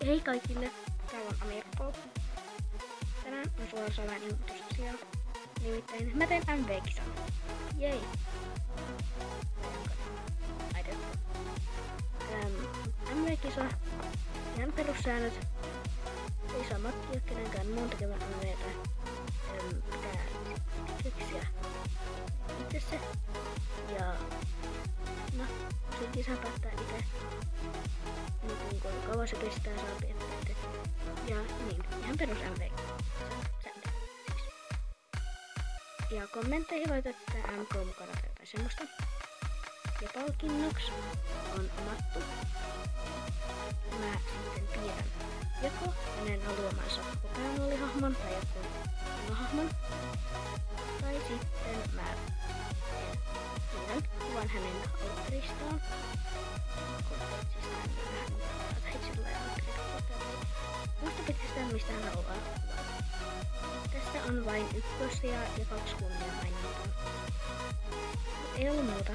Hei kaikille, täällä on Amirko. Tänään on suorassa vähän ilmoitusasia. Nimittäin mä teen MV-kisan. Jei! MV-kisa. Ihan perussäännöt. Ei saa matkia kenenkään muun tekevän MVtä. Pitää keksiä itse se. Ja no, sen kisan päättää itse. Niin kuinka kauan se kestää, saa pietää itse. Ja niin, ihan perus MV-sääntö siis. Ja kommentteihin laitatte MK mukana tai jotain semmoista. Ja palkinnoksi on omattu. Mä sitten tiedän joko hänen haluamansa kokonaolihahmon tai joku hahmon. Tai sitten mä tiedän kuvan hänen altteristaan. Muista pelkästään mistä hän haluaa kuvata. Tästä on vain ykkösiä ja 2 kunnia mainintaa. Ei ollut muuta.